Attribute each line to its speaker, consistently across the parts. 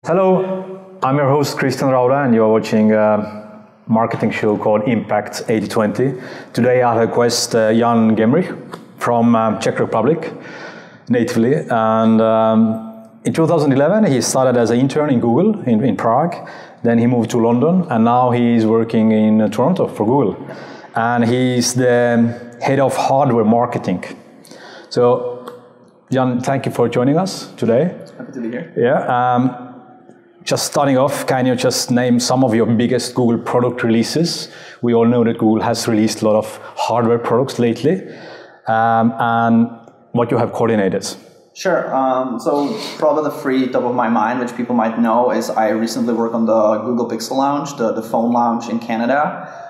Speaker 1: Hello, I'm your host Kristjan Raude, and you're watching a marketing show called Impact 8020. Today I have a guest, Jan Gemrich from Czech Republic, natively, and in 2011 he started as an intern in Google in Prague. Then he moved to London, and now he's working in Toronto for Google, and he's the head of hardware marketing. So, Jan, thank you for joining us today.
Speaker 2: Happy to be here.
Speaker 1: Yeah. Just starting off, can you just name some of your biggest Google product releases? We all know that Google has released a lot of hardware products lately, and what you have coordinated.
Speaker 2: Sure. So probably the three top of my mind, which people might know, is I recently worked on the Google Pixel launch, the phone launch in Canada,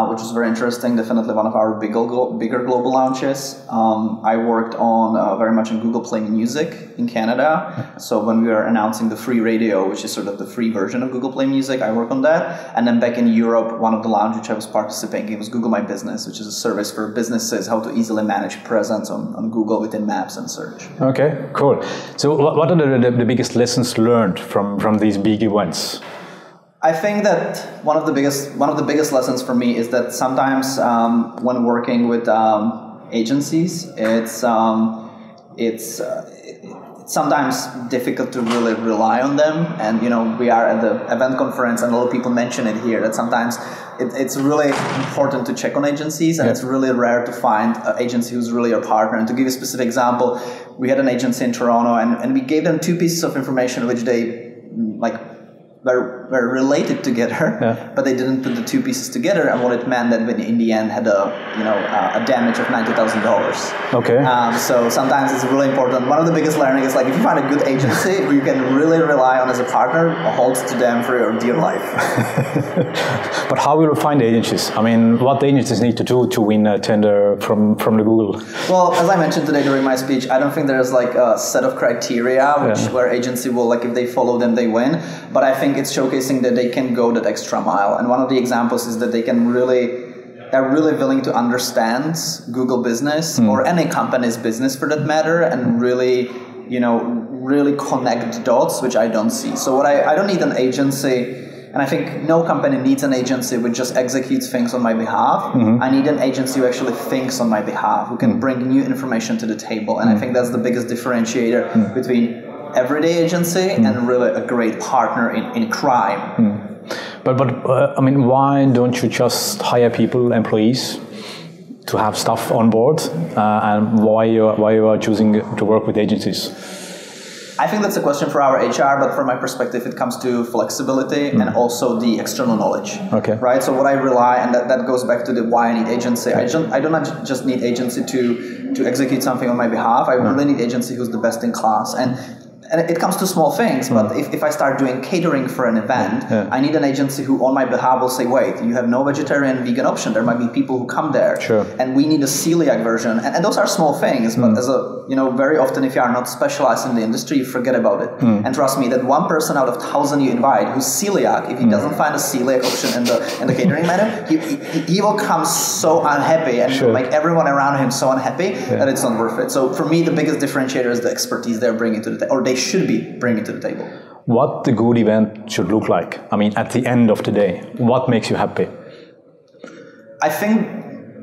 Speaker 2: which was very interesting. Definitely one of our bigger global launches. I worked on very much on Google Play Music in Canada. So when we were announcing the free radio, which is sort of the free version of Google Play Music, I worked on that. And then back in Europe, one of the launches which I was participating in was Google My Business, which is a service for businesses, how to easily manage presence on Google within Maps and search.
Speaker 1: Okay, cool. So what are the biggest lessons learned from these big events?
Speaker 2: I think that one of the biggest lessons for me is that sometimes when working with agencies, it's sometimes difficult to really rely on them. And we are at the event conference, and a lot of people mention it here that sometimes it's really important to check on agencies, and it's really rare to find an agency who's really your partner. And to give you a specific example, we had an agency in Toronto, and we gave them two pieces of information which they were related together, but they didn't put the two pieces together, and what it meant that in the end had a damage of $90,000.
Speaker 1: Okay.
Speaker 2: So sometimes it's really important. One of the biggest learning is if you find a good agency who you can really rely on as a partner, hold to them for your dear life.
Speaker 1: But how will you find agencies? I mean, what agencies need to do to win a tender from the Google?
Speaker 2: Well, as I mentioned today during my speech, I don't think there's a set of criteria where agency will if they follow them they win. But I think it's showcasing that they can go that extra mile. And one of the examples is that they're really willing to understand Google business or any company's business for that matter, and really connect the dots, which I don't see. So I don't need an agency, and I think no company needs an agency which just executes things on my behalf. I need an agency who actually thinks on my behalf, who can bring new information to the table. And I think that's the biggest differentiator between everyday agency and really a great partner in crime.
Speaker 1: But I mean, why don't you just hire employees to have stuff on board, and why you are choosing to work with agencies?
Speaker 2: I think that's a question for our HR, but from my perspective, it comes to flexibility and also the external knowledge. Okay. Right. So what I rely, and that goes back to the why I need agency. I don't just need agency to execute something on my behalf. I really need agency who's the best in class. And it comes to small things, but if I start doing catering for an event, I need an agency who on my behalf will say, wait, you have no vegetarian, vegan option. There might be people who come there. Sure. And we need a celiac version. And those are small things, but very often if you are not specialized in the industry, you forget about it. And trust me, that one person out of 1,000 you invite who's celiac, if he doesn't find a celiac option in the catering menu, he will come so unhappy and make everyone around him so unhappy that it's not worth it. So for me, the biggest differentiator is the expertise they're bringing to the table, or they should be bringing to the table.
Speaker 1: What the good event should look like? I mean, at the end of the day, what makes you happy?
Speaker 2: I think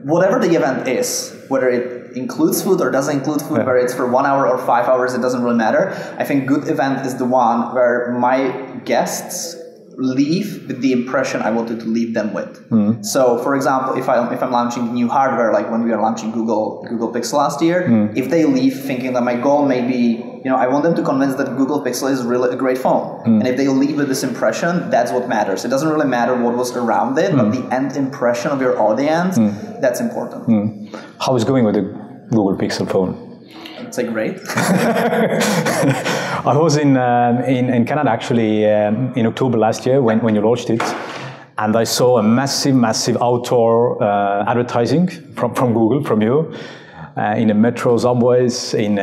Speaker 2: whatever the event is, whether it includes food or doesn't include food, whether it's for 1 hour or 5 hours, it doesn't really matter. I think good event is the one where my guests leave with the impression I wanted to leave them with. So, for example, if I'm launching new hardware, like when we are launching Google Pixel last year, if they leave thinking that my goal may be, I want them to convince that Google Pixel is really a great phone. And if they leave with this impression, that's what matters. It doesn't really matter what was around it, but the end impression of your audience, that's important.
Speaker 1: How is it going with the Google Pixel phone?
Speaker 2: It's great.
Speaker 1: I was in Canada actually in October last year when you launched it, and I saw a massive outdoor advertising from Google, from you, in the metro subways, in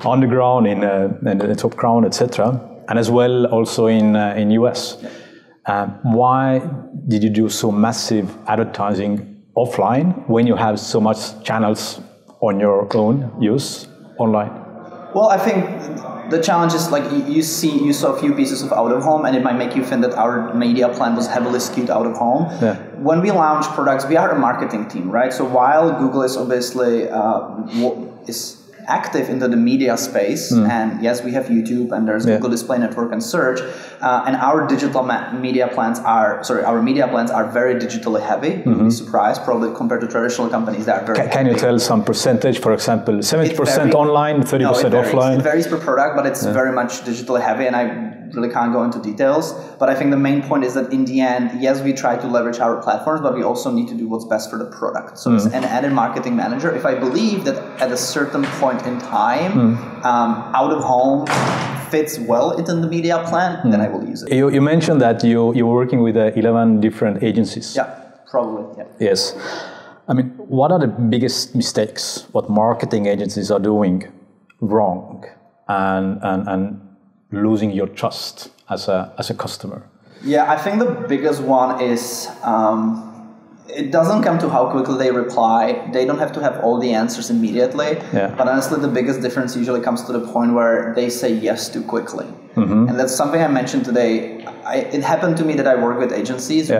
Speaker 1: underground, in the top ground, etc., and as well also in US. Why did you do so massive advertising offline when you have so much channels on your own use online?
Speaker 2: Well, I think the challenge is like you saw a few pieces of out of home, and it might make you think that our media plan was heavily skewed out of home.
Speaker 1: Yeah.
Speaker 2: When we launch products, we are a marketing team, right? So while Google is obviously is active into the media space, and yes, we have YouTube and there's Google Display Network and search, and our digital media plans are very digitally heavy. You'll be surprised, probably compared to traditional companies that are very
Speaker 1: Can you tell some percentage, for example, 70% online, 30% offline?
Speaker 2: It varies per product, but it's very much digitally heavy, and I really can't go into details. But I think the main point is that in the end, yes, we try to leverage our platforms, but we also need to do what's best for the product. So as an added marketing manager, if I believe that at a certain point in time, out of home fits well into the media plan, then I will use it.
Speaker 1: You mentioned that you're working with 11 different agencies.
Speaker 2: Yeah, probably. Yeah.
Speaker 1: Yes. I mean, what are the biggest mistakes what marketing agencies are doing wrong and losing your trust as a customer?
Speaker 2: Yeah, I think the biggest one is it doesn't come to how quickly they reply. They don't have to have all the answers immediately. Yeah. But honestly, the biggest difference usually comes to the point where they say yes too quickly. And that's something I mentioned today. It happened to me that I work with agencies who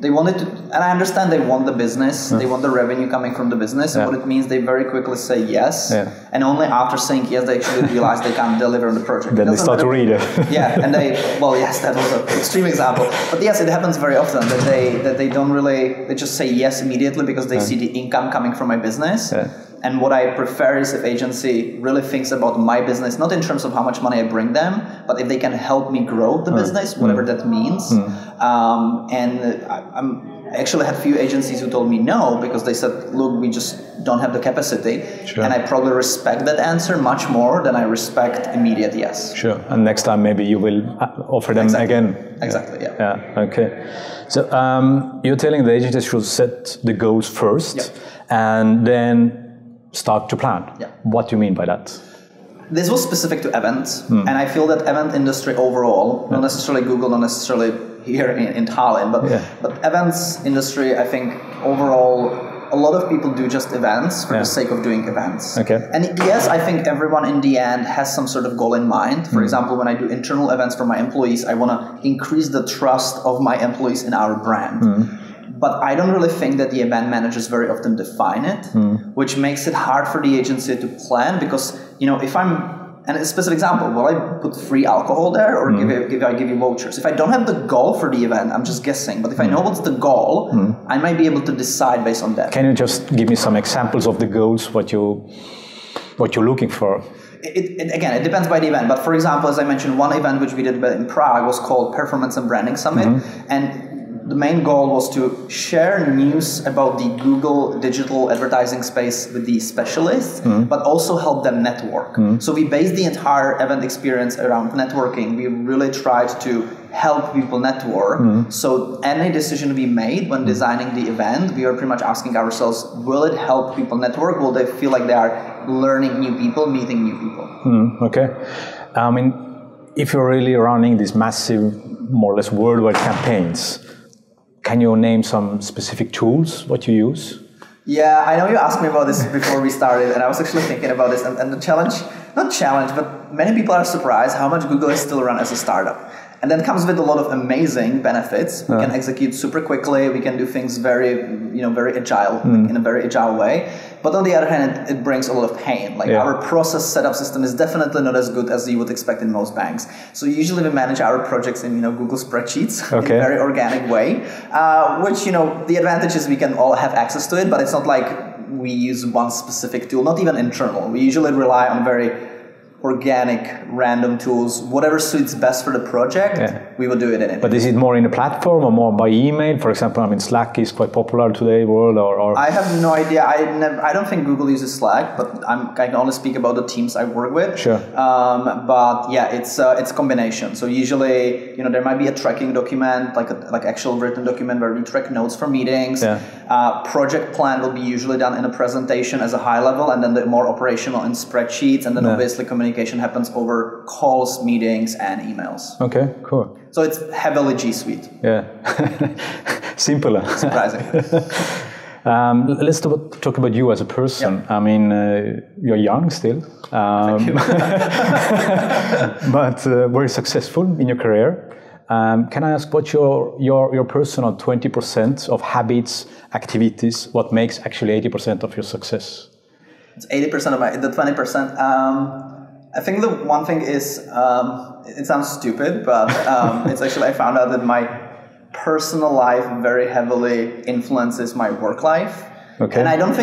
Speaker 2: they wanted to, and I understand they want the business, they want the revenue coming from the business, and what it means, they very quickly say yes, and only after saying yes, they actually realize they can't deliver on the project.
Speaker 1: Then they start to read it.
Speaker 2: And yes, that was an extreme example, but yes, it happens very often that they don't really, they just say yes immediately because they see the income coming from my business. And what I prefer is if agency really thinks about my business, not in terms of how much money I bring them, but if they can help me grow the business, whatever that means. I actually had a few agencies who told me no, because they said, look, we just don't have the capacity. Sure. And I probably respect that answer much more than I respect immediate yes.
Speaker 1: Sure. And next time maybe you will offer them again.
Speaker 2: Exactly,
Speaker 1: Yeah, okay. So you're telling the agencies should set the goals first and then start to plan. What do you mean by that?
Speaker 2: This was specific to events, and I feel that event industry overall, not necessarily Google, not necessarily here in Tallinn, but events industry, I think overall, a lot of people do just events for the sake of doing events. Okay. And yes, I think everyone in the end has some sort of goal in mind. For example, when I do internal events for my employees, I want to increase the trust of my employees in our brand. But I don't really think that the event managers very often define it, which makes it hard for the agency to plan, because, if and a specific example, will I put free alcohol there or give you vouchers? If I don't have the goal for the event, I'm just guessing. But if I know what's the goal, I might be able to decide based on that.
Speaker 1: Can you just give me some examples of the goals, what you're looking for?
Speaker 2: It depends by the event. But for example, as I mentioned, one event which we did in Prague was called Performance and Branding Summit. And the main goal was to share news about the Google digital advertising space with the specialists, but also help them network. So we based the entire event experience around networking. We really tried to help people network. So any decision we made when designing the event, we were pretty much asking ourselves, will it help people network? Will they feel like they are learning new people, meeting new people?
Speaker 1: Okay. I mean, if you're really running these massive, more or less worldwide campaigns, can you name some specific tools, what you use?
Speaker 2: Yeah, I know you asked me about this before we started, and I was actually thinking about this, and the not challenge, but many people are surprised how much Google is still run as a startup. And that comes with a lot of amazing benefits. We can execute super quickly. We can do things very agile, in a very agile way. But on the other hand, it brings a lot of pain. Like our process setup system is definitely not as good as you would expect in most banks. So usually we manage our projects in Google spreadsheets in a very organic way, which the advantage is we can all have access to it, but it's not like we use one specific tool, not even internal. We usually rely on very organic, random tools, whatever suits best for the project, we will do it in it.
Speaker 1: But is it more in a platform or more by email? For example, I mean, Slack is quite popular today, world, or
Speaker 2: I have no idea. I don't think Google uses Slack, but I can only speak about the teams I work with.
Speaker 1: Sure.
Speaker 2: But yeah, it's a combination. So usually, there might be a tracking document, like actual written document where we track notes for meetings. Project plan will be usually done in a presentation as a high level, and then the more operational in spreadsheets, and then obviously communication happens over calls, meetings, and emails.
Speaker 1: Okay, cool.
Speaker 2: So it's heavily G Suite.
Speaker 1: Yeah. Simpler.
Speaker 2: Surprising.
Speaker 1: Let's talk about you as a person.
Speaker 2: Yep.
Speaker 1: I mean, you're young still,
Speaker 2: Thank you.
Speaker 1: but very successful in your career. Can I ask what your personal 20% of habits, activities, what makes actually 80% of your success?
Speaker 2: It's 80% of the 20%. I think the one thing is, it sounds stupid, but it's actually, I found out that my personal life very heavily influences my work life.
Speaker 1: Okay.
Speaker 2: And I don't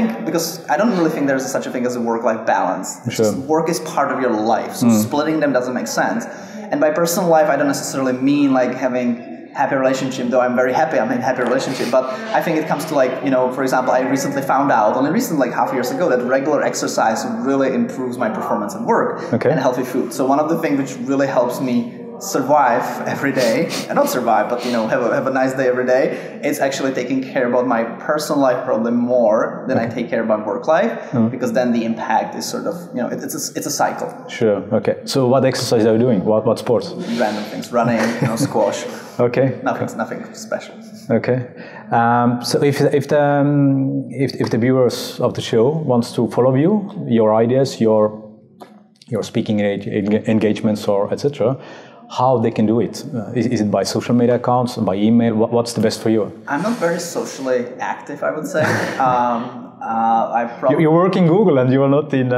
Speaker 2: really think there's such a thing as a work-life balance.
Speaker 1: Sure.
Speaker 2: Work is part of your life, so splitting them doesn't make sense. And by personal life, I don't necessarily mean like having happy relationship, though I'm very happy I'm in a happy relationship, but I think it comes to like, for example, I recently found out, only recently, like half years ago, that regular exercise really improves my performance at work.
Speaker 1: Okay.
Speaker 2: And healthy food. So one of the things which really helps me survive every day, and not survive, but have a nice day every day, it's actually taking care about my personal life probably more than I take care about work life, because then the impact is sort of, it's a cycle.
Speaker 1: Sure. Okay. So what exercise are you doing? What sports?
Speaker 2: Random things, running, squash.
Speaker 1: Okay.
Speaker 2: Nothing special.
Speaker 1: Okay. So if the viewers of the show wants to follow you, your ideas, your speaking engagements, or etc., how they can do it? Is it by social media accounts, by email? What's the best for you?
Speaker 2: I'm not very socially active, I would say.
Speaker 1: You work in Google and you are not in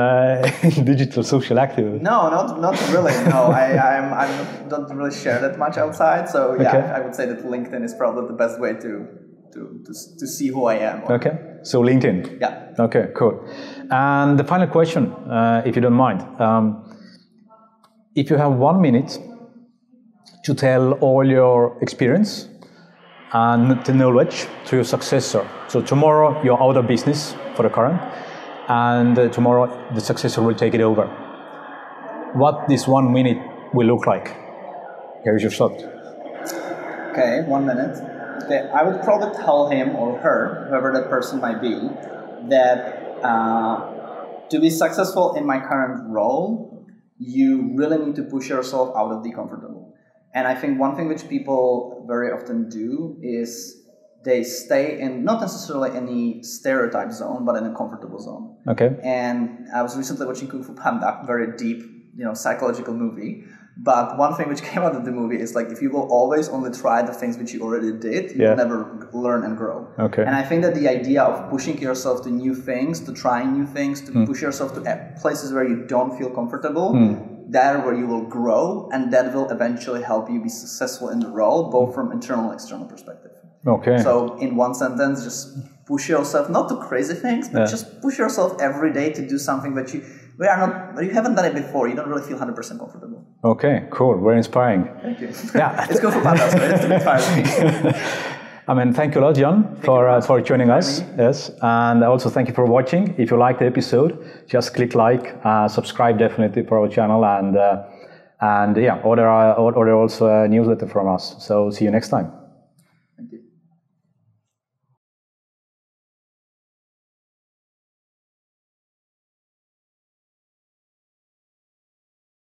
Speaker 1: digital social active.
Speaker 2: No, not really. No, I don't really share that much outside. So yeah, okay. I would say that LinkedIn is probably the best way to see who I am.
Speaker 1: Okay, so LinkedIn.
Speaker 2: Yeah.
Speaker 1: Okay, cool. And the final question, if you don't mind, if you have 1 minute to tell all your experience and the knowledge to your successor. So tomorrow you're out of business for the current, and tomorrow the successor will take it over. What this 1 minute will look like? Here's your shot.
Speaker 2: Okay, 1 minute. Okay, I would probably tell him or her, whoever that person might be, that to be successful in my current role, you really need to push yourself out of the comfortable. And I think one thing which people very often do is they stay in, not necessarily in the stereotype zone, but in a comfortable zone.
Speaker 1: Okay.
Speaker 2: And I was recently watching Kung Fu Panda, very deep, psychological movie. But one thing which came out of the movie is like, if you will always only try the things which you already did, you will never learn and grow.
Speaker 1: Okay.
Speaker 2: And I think that the idea of pushing yourself to new things, to trying new things, to push yourself to places where you don't feel comfortable, that where you will grow, and that will eventually help you be successful in the role, both from internal and external perspective.
Speaker 1: Okay.
Speaker 2: So in one sentence, just push yourself, not to crazy things, but just push yourself every day to do something that you haven't done it before. You don't really feel 100% comfortable. Okay,
Speaker 1: cool. Very inspiring.
Speaker 2: Thank you. Yeah. It's good for podcasts, right? It's inspiring.
Speaker 1: I mean, thank you a lot, Jan, for joining us. Yes, and also thank you for watching. If you liked the episode, just click like, subscribe definitely for our channel, and order also a newsletter from us. So see you next time.